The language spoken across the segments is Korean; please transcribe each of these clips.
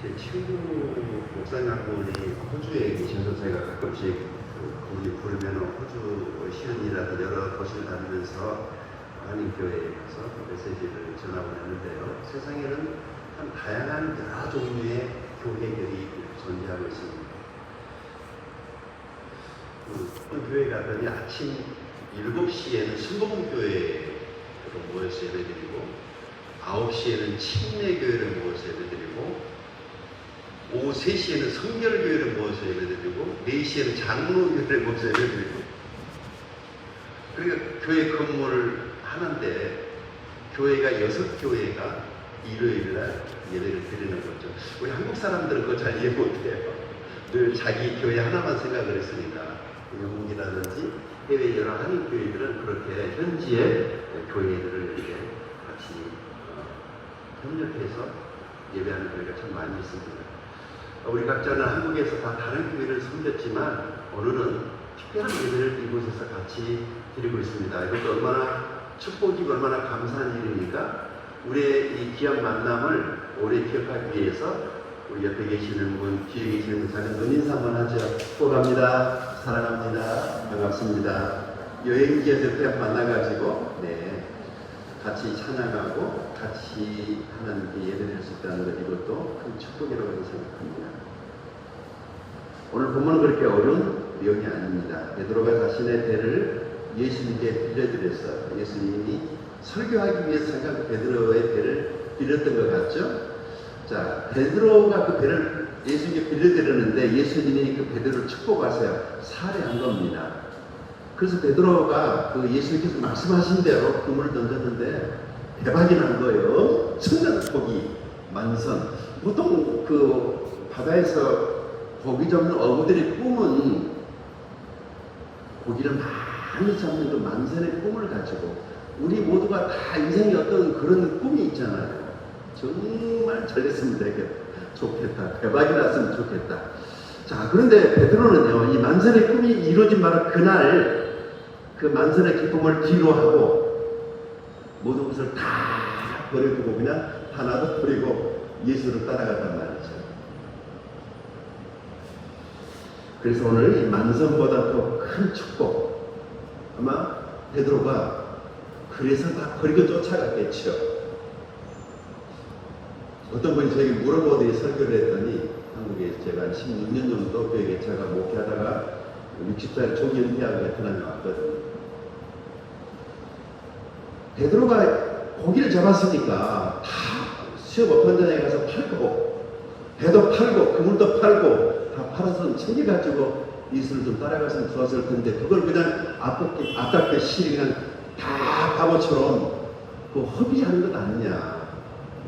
제 친구 목사님분이 호주에 계셔서 제가 가끔씩 거기 부르면 호주 시연이라든 여러 도시를 다니면서 한인교회에 가서 메시지를 전하고있는데요. 세상에는 참 다양한 여러 종류의 교회들이 존재하고 있습니다. 그 교회 가더니 아침 7시에는 순복음교회로 모여서 예배드리고 9시에는 침례교회를 모여서 예배드리고 오후 3시에는 성결교회를 모여서 예배드리고 4시에는 장로교회를 모여서 예배드리고 그러니까 교회 건물을 하는데 교회가 6교회가 일요일날 예배를 드리는 거죠. 우리 한국 사람들은 그거 잘 이해 못해요. 늘 자기 교회 하나만 생각을 했으니까 영국이라든지 해외 여러 한인교회들은 그렇게 현지의 교회들을 이렇게 같이 협력해서 예배하는 교회가 참 많이 있습니다. 우리 각자는 한국에서 다 다른 교회를 섬겼지만 오늘은 특별한 예배를 이곳에서 같이 드리고 있습니다. 이것도 얼마나 축복이고 얼마나 감사한 일입니까? 우리의 이 귀한 만남을 오래 기억하기 위해서 우리 옆에 계시는 분, 뒤에 계시는 분 작은 눈인사 한번 하죠. 축복합니다. 사랑합니다. 반갑습니다. 여행지에서 이렇게 만나가지고 같이 찬양하고 같이 하나님께 예배드릴 수 있다는 것, 이것도 큰 축복이라고 생각합니다. 오늘 본문은 그렇게 어려운 내용이 아닙니다. 베드로가 자신의 배를 예수님께 빌려드렸어요. 예수님이 설교하기 위해서 잠깐 베드로의 배를 빌렸던 것 같죠? 자, 베드로가 그 배를 예수님께 빌려드렸는데 예수님이 그 베드로를 축복하세요. 살해한 겁니다. 그래서 베드로가 그 예수님께서 말씀하신 대로 그물을 던졌는데 대박이 난 거예요. 엄청난 고기, 만선. 보통 그 바다에서 고기 잡는 어부들의 꿈은 고기를 많이 잡는 그 만선의 꿈을 가지고 우리 모두가 다 인생에 어떤 그런 꿈이 있잖아요. 정말 잘 됐으면 좋겠다. 대박이 났으면 좋겠다. 자, 그런데 베드로는요, 이 만선의 꿈이 이루어진 바로 그날 그 만선의 기쁨을 뒤로 하고 모든 것을 다 버려두고 그냥 하나도 버리고 예수를 따라갔단 말이죠. 그래서 오늘 이 만선보다 더 큰 축복, 아마 베드로가 그래서 다 버리고 쫓아갔겠죠. 어떤 분이 저에게 물어보더니 설교를 했더니 한국에 제가 한 16년 정도 교회 제가 목회하다가 60살 조기 은퇴하고 베트남에 왔거든요. 베드로가 고기를 잡았으니까 다 수협 업판장에 가서 팔고 배도 팔고 그물도 팔고 다 팔아서 챙겨가지고 예수를 좀 따라갔으면 좋았을 텐데 그걸 그냥 아깝게 실이 그냥 다 바보처럼 그 허비하는 것 아니냐,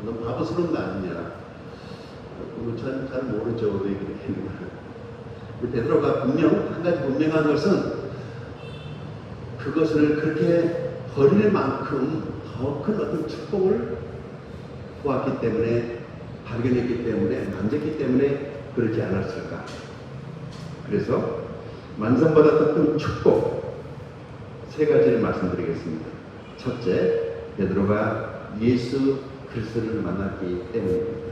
너무 바보스러운 거 아니냐. 잘 모르죠. 왜 그렇게 했는가. 베드로가 한 가지 분명한 것은 그것을 그렇게 버릴 만큼 더 큰 어떤 축복을 보았기 때문에, 발견했기 때문에, 만졌기 때문에 그러지 않았을까. 그래서 만선보다 더 큰 축복 세 가지를 말씀드리겠습니다. 첫째, 베드로가 예수 그리스도를 만났기 때문입니다.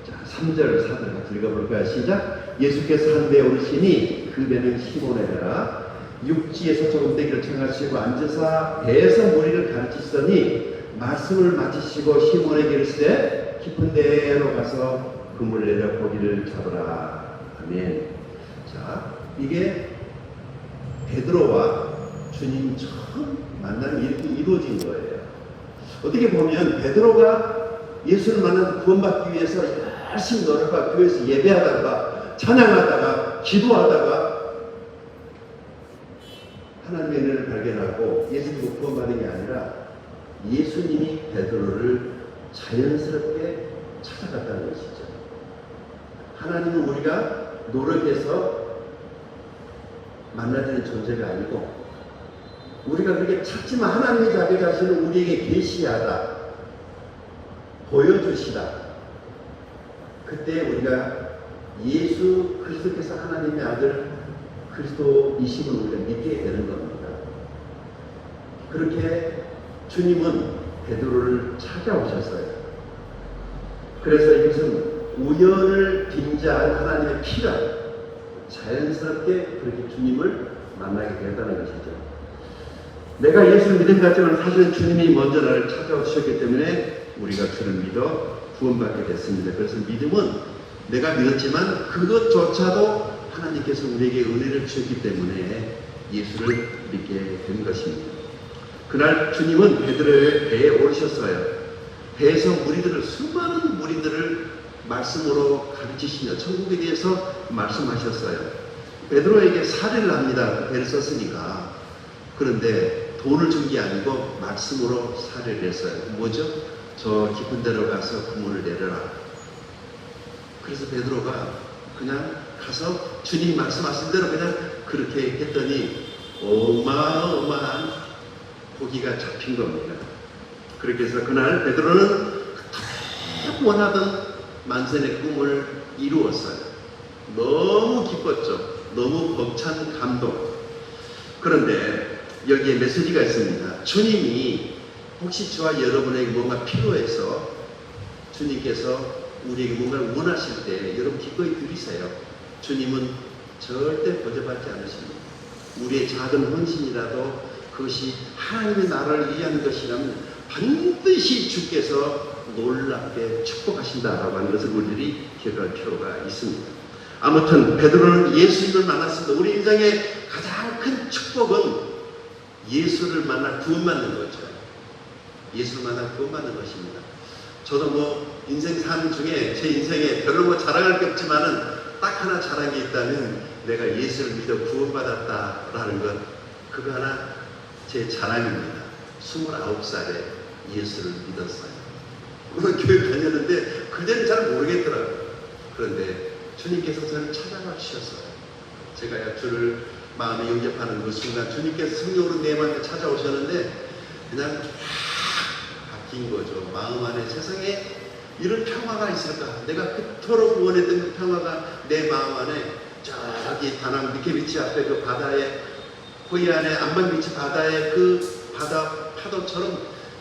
자, 3절, 4절 같이 읽어볼까요? 시작. 예수께서 한 배에 오르시니 그 배는 시몬의 배라. 육지에서 조금대기를 청하시고 앉으사 배에서 무리를 가르치시더니 말씀을 마치시고 시몬에게 이르시되 깊은 데로 가서 그물 내려 고기를 잡으라. 아멘. 자, 이게 베드로와 주님 처음 만남이 이렇게 이루어진 거예요. 어떻게 보면 베드로가 예수를 만나서 구원받기 위해서 열심히 노력하고 교회에서 예배하다가 찬양하다가 기도하다가 하나님의 은혜를 발견하고 예수님을 구원받은 게 아니라 예수님이 베드로를 자연스럽게 찾아갔다는 것이죠. 하나님은 우리가 노력해서 만나지는 존재가 아니고 우리가 그렇게 찾지만 하나님이 자기 자신을 우리에게 계시하다, 보여주시다. 그때 우리가 예수 그리스도께서 하나님의 아들 그리스도이심을 우리가 믿게 되는 겁니다. 그렇게 주님은 베드로를 찾아오셨어요. 그래서 이것은 우연을 빙자한 하나님의 피가 자연스럽게 그렇게 주님을 만나게 되었다는 것이죠. 내가 예수를 믿은 것 같지만 사실은 주님이 먼저 나를 찾아와 주셨기 때문에 우리가 주를 믿어 구원받게 됐습니다. 그래서 믿음은 내가 믿었지만 그것조차도 하나님께서 우리에게 은혜를 주셨기 때문에 예수를 믿게 된 것입니다. 그날 주님은 베드로의 배에 오르셨어요. 배에서 수많은 무리들을 말씀으로 가르치시며 천국에 대해서 말씀하셨어요. 베드로에게 사례를 합니다. 배를 썼으니까. 그런데 돈을 준 게 아니고 말씀으로 사례를 했어요. 뭐죠? 저 깊은 데로 가서 그물을 내려라. 그래서 베드로가 그냥 가서 주님 말씀하신 대로 그냥 그렇게 했더니 어마어마한 고기가 잡힌 겁니다. 그렇게 해서 그날 베드로는 그토록 원하던 만선의 꿈을 이루었어요. 너무 기뻤죠. 너무 벅찬 감동. 그런데 여기에 메시지가 있습니다. 주님이 혹시 저와 여러분에게 뭔가 필요해서 주님께서 우리에게 뭔가를 원하실 때 여러분 기꺼이 드리세요. 주님은 절대 거절받지 않으십니다. 우리의 작은 헌신이라도 그것이 하나님의 나라를 위한 것이라면 반드시 주께서 놀랍게 축복하신다라고 하는 것을 우리들이 기억할 필요가 있습니다. 아무튼 베드로는 예수님을 만났습니다. 우리 인생의 가장 큰 축복은 예수를 만나 구원받는 거죠. 예수를 만나 구원받는 것입니다. 저도 인생 삶 중에 제 인생에 별로 자랑할 게 없지만은 딱 하나 자랑이 있다면 내가 예수를 믿어 구원받았다라는 것, 그거 하나 제 자랑입니다. 29살에 예수를 믿었어요. 교회 다녔는데 그때는 잘 모르겠더라고요. 그런데 주님께서 저를 찾아와 주셨어요. 제가 주를 마음에 영접하는 그 순간 주님께서 성령으로 내 마음에 찾아오셨는데 그냥 바뀐 거죠. 마음 안에 세상에 이런 평화가 있을까? 내가 그토록 원했던 그 평화가 내 마음 안에 저기 다낭 미케비치 앞에 그 바다에 호이안의 안방비치 바다의 그 바다 파도처럼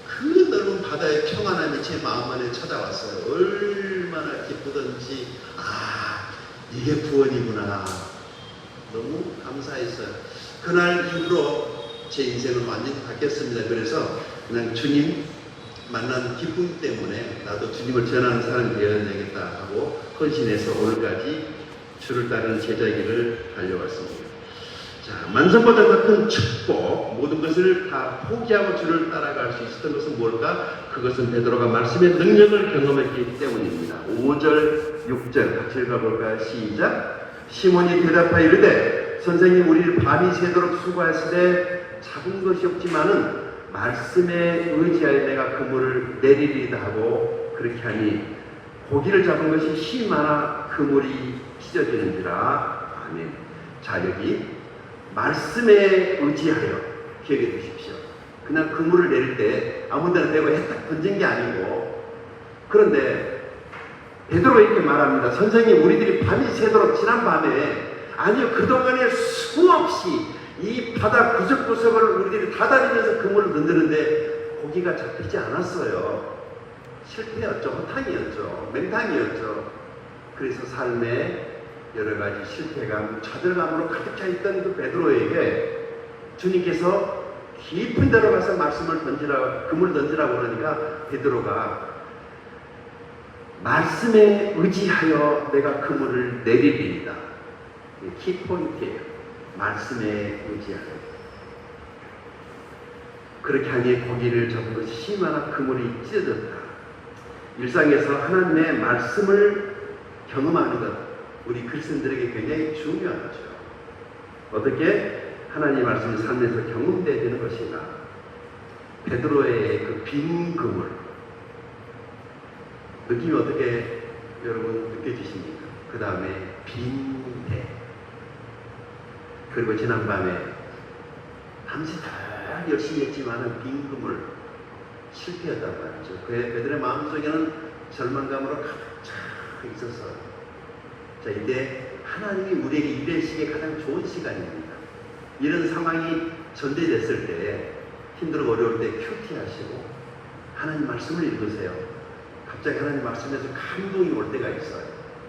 그 넓은 바다의 평안함이 제 마음 안에 찾아왔어요. 얼마나 기쁘던지 이게 구원이구나. 너무 감사했어요. 그날 이후로 제 인생은 완전히 바뀌었습니다. 그래서 그냥 주님 만난 기쁨 때문에 나도 주님을 전하는 사람이 되어야 되겠다 하고 헌신해서 오늘까지 주를 따르는 제자의 길을 달려왔습니다. 자, 만성보다 더 큰 축복, 모든 것을 다 포기하고 주를 따라갈 수 있었던 것은 뭘까? 그것은 베드로가 말씀의 능력을 경험했기 때문입니다. 5절, 6절 같이 읽어볼까요? 시작. 시몬이 대답하여 이르되 선생님, 우리를 밤이 새도록 수고하시되 잡은 것이 없지만은 말씀에 의지하여 내가 그물을 내리리다 하고 그렇게 하니 고기를 잡은 것이 심하나 그물이 찢어지는지라. 아멘. 자, 여기 말씀에 의지하여 기억해 두십시오. 그냥 그물을 내릴 때 아무 데나 대고 했다 던진 게 아니고, 그런데 베드로가 이렇게 말합니다. 선생님, 우리들이 밤이 새도록 지난 밤에, 아니요, 그동안에 수없이 이 바다 구석구석을 우리들이 다 다니면서 그물을 던지는데 고기가 잡히지 않았어요. 실패였죠. 허탕이었죠. 맹탕이었죠. 그래서 삶에 여러 가지 실패감, 좌절감으로 가득 차 있던 그 베드로에게 주님께서 깊은 데로 가서 말씀을 던지라, 그물을 던지라고 그러니까 베드로가 말씀에 의지하여 내가 그물을 내리리이다. 키포인트예요. 말씀에 의지하여. 그렇게 하니 고기를 잡은 것이 심하나 그물이 찢어졌다. 일상에서 하나님의 말씀을 경험하는 것, 우리 그리스도인들에게 굉장히 중요하죠. 어떻게 하나님의 말씀이 삶에서 경험되어야 되는 것인가? 베드로의 그 빈 그물, 느낌이 어떻게 여러분 느껴지십니까? 그 다음에 빈 배, 그리고 지난밤에 밤새 다 열심히 했지만 빈 그물, 실패였다고 하죠. 베드로의 마음속에는 절망감으로 가득 차 있어서, 자, 이때 하나님이 우리에게 이런 시기에 가장 좋은 시간입니다. 이런 상황이 전제됐을 때, 힘들고 어려울 때 큐티하시고 하나님 말씀을 읽으세요. 갑자기 하나님 말씀에서 감동이 올 때가 있어요.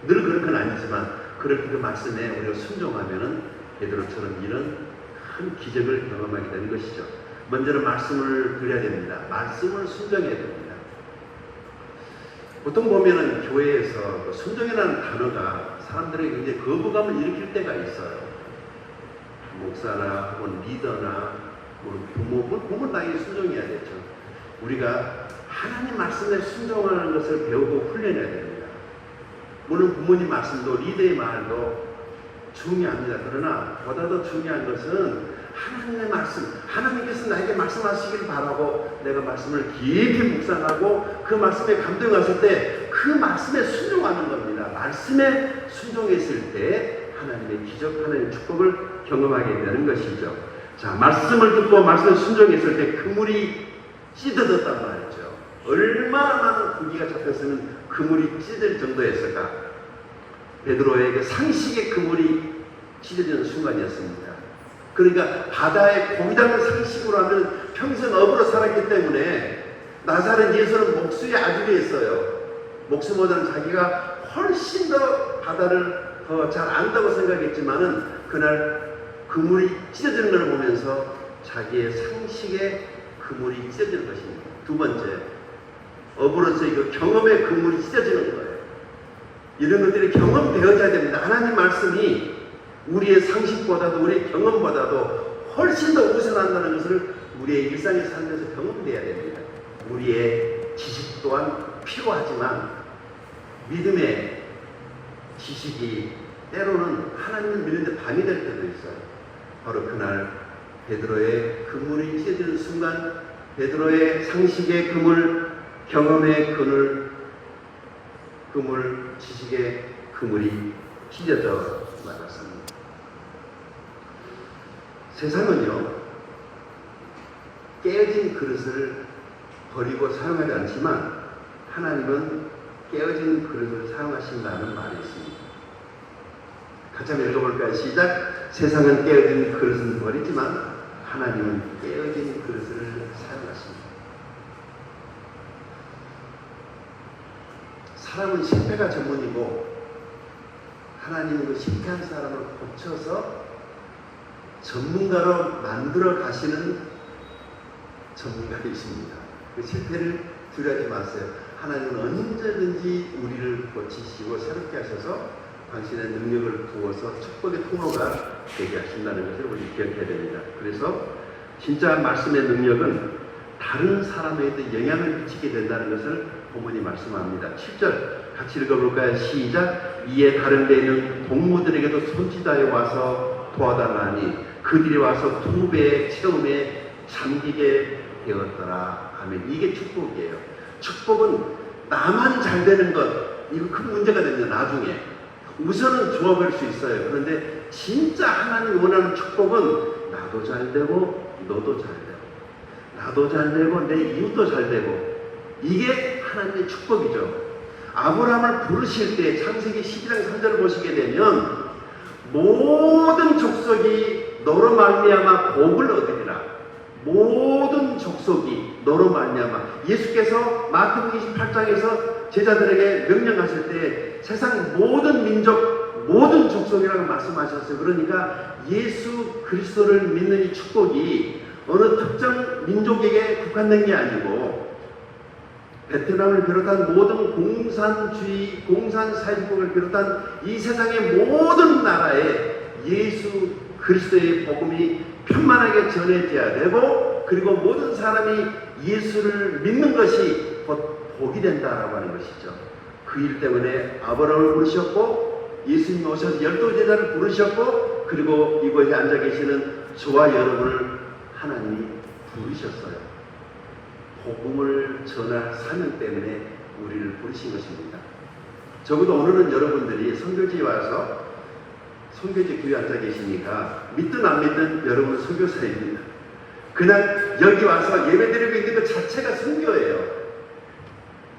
늘 그런 건 아니지만 그럴 때 그 말씀에 우리가 순종하면은 베드로처럼 이런 큰 기적을 경험하게 되는 것이죠. 먼저는 말씀을 드려야 됩니다. 말씀을 순종해야 됩니다. 보통 보면은 교회에서 순종이라는 단어가 사람들에게 굉장히 거부감을 일으킬 때가 있어요. 목사나 혹은 리더나 부모는 당연히 순종해야 되죠. 우리가 하나님 말씀에 순종하는 것을 배우고 훈련해야 됩니다. 물론 부모님 말씀도 리더의 말도 중요합니다. 그러나 보다 더 중요한 것은 하나님의 말씀, 하나님께서 나에게 말씀하시길 바라고 내가 말씀을 깊이 묵상하고 그 말씀에 감동했을 때 그 말씀에 순종하는 겁니다. 말씀에 순종했을 때 하나님의 기적, 하나님의 축복을 경험하게 되는 것이죠. 자, 말씀을 듣고 말씀에 순종했을 때 그물이 찢어졌단 말이죠. 얼마나 많은 고기가 잡혔으면 그물이 찢어질 정도였을까? 베드로의 그 상식의 그물이 찢어지는 순간이었습니다. 그러니까 바다의 고기 잡는 상식으로 하면 평생 어부로 살았기 때문에 나사렛 예수는 목수의 아들이었어요. 목수보다는 자기가 훨씬 더 바다를 더 잘 안다고 생각했지만은 그날 그물이 찢어지는 걸 보면서 자기의 상식의 그물이 찢어지는 것입니다. 두 번째, 어부로서의 그 경험의 그물이 찢어지는 거예요. 이런 것들이 경험되어져야 됩니다. 하나님 말씀이 우리의 상식보다도 우리의 경험보다도 훨씬 더 우선한다는 것을 우리의 일상의 삶에서 경험돼야 됩니다. 우리의 지식 또한 필요하지만 믿음의 지식이 때로는 하나님을 믿는데 밤이 될 때도 있어요. 바로 그날 베드로의 그물이 찢어지는 순간 베드로의 상식의 그물, 경험의 그물, 지식의 그물이 찢어져 나갔습니다. 세상은요, 깨어진 그릇을 버리고 사용하지 않지만 하나님은 깨어진 그릇을 사용하신다는 말이 있습니다. 같이 한번 읽어볼까요? 시작! 세상은 깨어진 그릇은 버리지만 하나님은 깨어진 그릇을 사용하십니다. 사람은 실패가 전문이고 하나님은 그 실패한 사람을 고쳐서 전문가로 만들어 가시는 전문가이십니다. 그 실패를 두려워하지 마세요. 하나님은 언제든지 우리를 고치시고 새롭게 하셔서 당신의 능력을 부어서 축복의 통로가 되게 하신다는 것을 우리 기억해야 됩니다. 그래서 진짜 말씀의 능력은 다른 사람에게도 영향을 미치게 된다는 것을 본문이 말씀합니다. 7절 같이 읽어볼까요? 시작! 이에 다른 데 있는 동무들에게도 손짓하여 와서 도와달라니 그들이 와서 두 배의 체험에 잠기게 되었더라 하면 이게 축복이에요. 축복은 나만 잘 되는 것, 이거 큰 문제가 됩니다. 나중에 우선은 좋아볼 수 있어요. 그런데 진짜 하나님이 원하는 축복은 나도 잘 되고 너도 잘 되고 나도 잘 되고 내 이웃도 잘 되고 이게 하나님의 축복이죠. 아브라함을 부르실 때 창세기 12장 3절을 보시게 되면 모든 족속이 너로 말미암아 복을 얻으리라. 모든 족속이 너로 말미암아. 예수께서 마태복음 28장에서 제자들에게 명령하실 때 세상 모든 민족, 모든 족속이라고 말씀하셨어요. 그러니까 예수 그리스도를 믿는 이 축복이 어느 특정 민족에게 국한된 게 아니고 베트남을 비롯한 모든 공산주의, 공산사회주의를 비롯한 이 세상의 모든 나라에 예수 그리스도의 복음이 편만하게 전해져야 되고 그리고 모든 사람이 예수를 믿는 것이 곧 복이 된다라고 하는 것이죠. 그 일 때문에 아브라함을 부르셨고 예수님 오셔서 12제자를 부르셨고 그리고 이곳에 앉아 계시는 저와 여러분을 하나님이 부르셨어요. 복음을 전할 사명 때문에 우리를 부르신 것입니다. 적어도 오늘은 여러분들이 선교지에 와서 선교지 교회 앉아 계시니까 믿든 안 믿든 여러분은 선교사입니다. 그냥 여기 와서 예배드리고 있는 것 자체가 선교예요.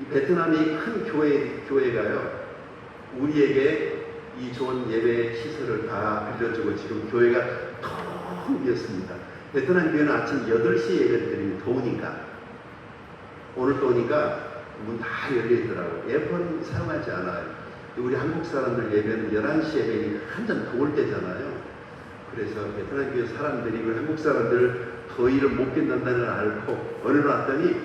이 베트남이 큰 교회가요. 우리에게 이 좋은 예배 시설을 다 빌려주고 지금 교회가 텅 비었습니다. 베트남 교회는 아침 8시에 예배를 드립니다. 더우니까. 오늘 또 오니까 문 다 열려있더라고요. 에어컨 사용하지 않아요. 우리 한국 사람들 예배는 11시 예배니까 한참 더울 때잖아요. 그래서 베트남 교회 사람들이 우리 한국 사람들 더위를 못 견딘다는 걸 알고 어느 날 왔더니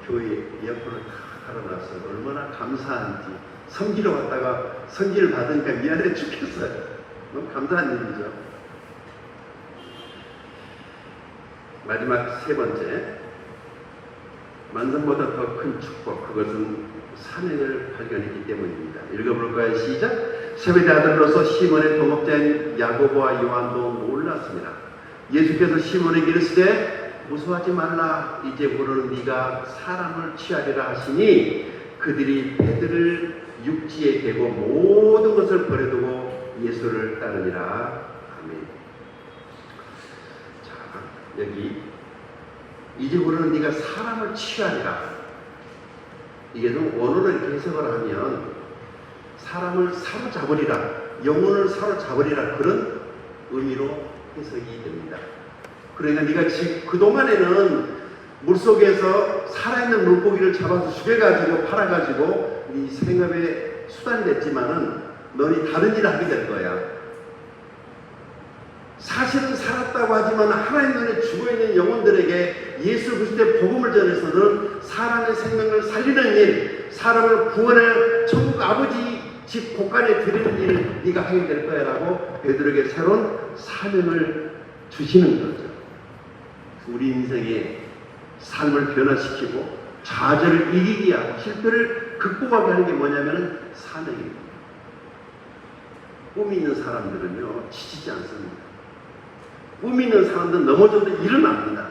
교회 에어컨을 다 달아놨어요. 얼마나 감사한지. 성기로 왔다가 성기를 받으니까 미안해 죽겠어요. 너무 감사한 일이죠. 마지막 세 번째, 만성보다 더 큰 축복, 그것은 사명을 발견했기 때문입니다. 읽어볼까요? 시작. 세베대 아들로서 시몬의 동업자인 야고보와 요한도 놀랐습니다. 예수께서 시몬에게 이르시되 무서워하지 말라, 이제부로는 네가 사람을 취하리라 하시니 그들이 배들을 육지에 대고 모든 것을 버려두고 예수를 따르니라. 아멘. 자, 여기 이제부로는 네가 사람을 취하리라. 이게 좀 원어로 이렇게 해석을 하면 사람을 사로잡으리라, 영혼을 사로잡으리라, 그런 의미로 해석이 됩니다. 그러니까 네가 지금 그동안에는 물속에서 살아있는 물고기를 잡아서 죽여가지고 팔아가지고 네 생업의 수단이 됐지만은 너는 다른 일을 하게 될 거야. 사실은 살았다고 하지만 하나님 눈에 죽어있는 영혼들에게 예수 그리스도의 복음을 전해서는 사람의 생명을 살리는 일, 사람을 구원할 천국 아버지 집 곳간에 드리는 일을 네가 하게 될 거야 라고 베드로에게 새로운 사명을 주시는 거죠. 우리 인생의 삶을 변화시키고 좌절을 이기게 하고 실패를 극복하게 하는 게 뭐냐면 사명입니다. 꿈이 있는 사람들은요 지치지 않습니다. 꿈이 있는 사람들은 넘어져도 일어납니다.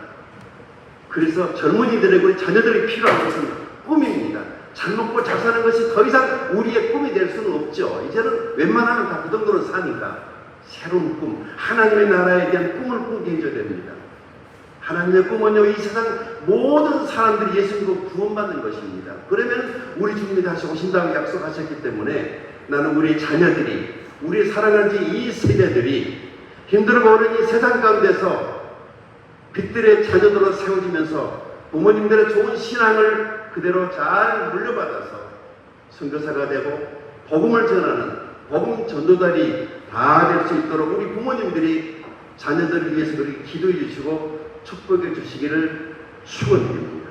그래서 젊은이들에게 우리 자녀들이 필요한 것은 꿈입니다. 잘 먹고 잘 사는 것이 더 이상 우리의 꿈이 될 수는 없죠. 이제는 웬만하면 다 그 정도는 사니까 새로운 꿈, 하나님의 나라에 대한 꿈을 꾸게 해줘야 됩니다. 하나님의 꿈은요, 이 세상 모든 사람들이 예수 믿고 구원받는 것입니다. 그러면 우리 주님이 다시 오신다고 약속하셨기 때문에 나는 우리 자녀들이, 우리 사랑하는 이 세대들이 힘들고 어려운 이 세상 가운데서 빛들의 자녀들로 세워지면서 부모님들의 좋은 신앙을 그대로 잘 물려받아서 선교사가 되고 복음을 전하는 복음 전도자들이 다 될 수 있도록 우리 부모님들이 자녀들을 위해서 그렇게 기도해 주시고 축복해 주시기를 축원드립니다.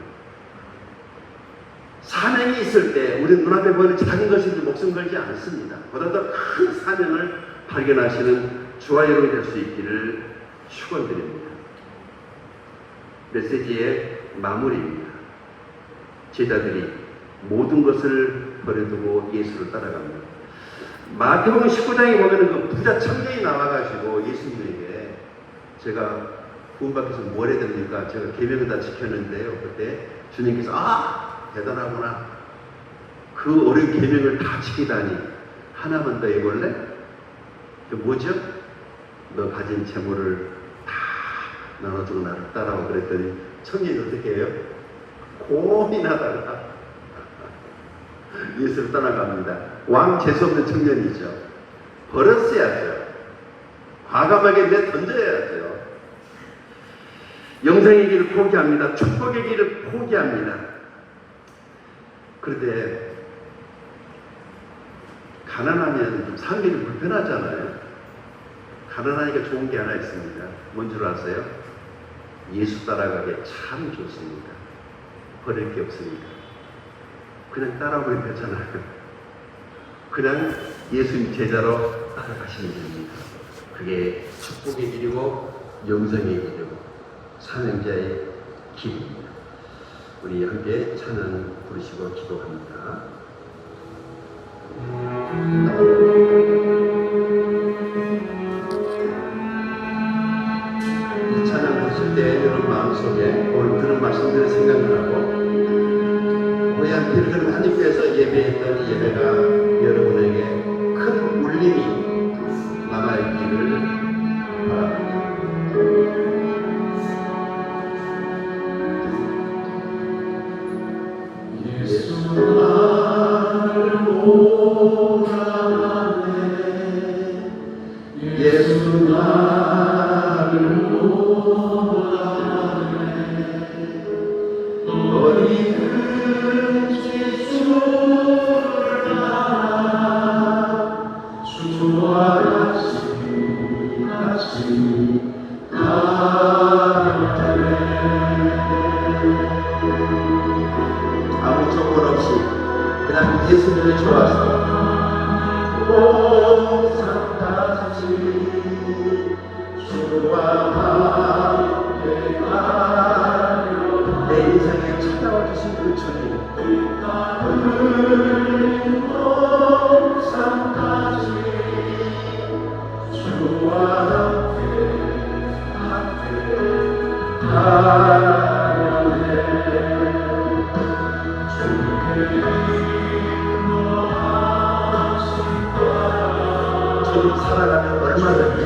사명이 있을 때 우리 눈앞에 보이는 작은 것인지 목숨 걸지 않습니다. 보다 더 큰 사명을 발견하시는 주와 여러분이 될 수 있기를 축원드립니다. 메시지의 마무리입니다. 제자들이 모든 것을 버려두고 예수를 따라갑니다. 마태복음 19장에 보면 그 부자 청년이 나와가지고 예수님에게 제가 구원받기 위해서 뭘 해야 됩니까? 제가 계명을 다 지켰는데요. 그때 주님께서 대단하구나. 그 어려운 계명을 다 지키다니 하나만 더 해볼래? 그 뭐죠? 너 가진 재물을 다 나눠주고 나를 따라와. 그랬더니 청년이 어떻게 해요? 고민하다가 예수를 떠나갑니다. 왕 재수없는 청년이죠. 버렸어야죠. 과감하게 내던져야죠. 영생의 길을 포기합니다. 축복의 길을 포기합니다. 그런데 가난하면 좀 삶이 좀 불편하잖아요. 가난하니까 좋은 게 하나 있습니다. 뭔 줄 아세요? 예수 따라가기 참 좋습니다. 버릴 게 없으니까. 그냥 따라오면 되잖아요. 그냥 예수님 제자로 따라가시면 됩니다. 그게 축복의 길이고 영생의 길이고 사명자의 길입니다. 우리 함께 찬양 부르시고 기도합니다. 이 찬양 부르실 때 여러분 마음속에 오늘 들은 말씀들을 생각을 하고 고향 필그림 하나님께서 예배했던 예배가 여러분에게 큰 울림이 남아있기를 바랍니다. 예수 나를 오라네, 예수 나를 오라네, 어디든지 주와 함께 가려 내 인생에 찾아와 주신 그 주님 흘린 몸상까지 주와 함께 가려 해 주께 인도하신 주님 살아가면 얼마든지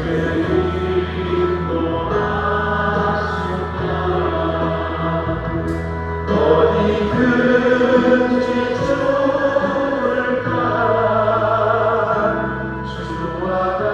어디든지 주를 따라 주와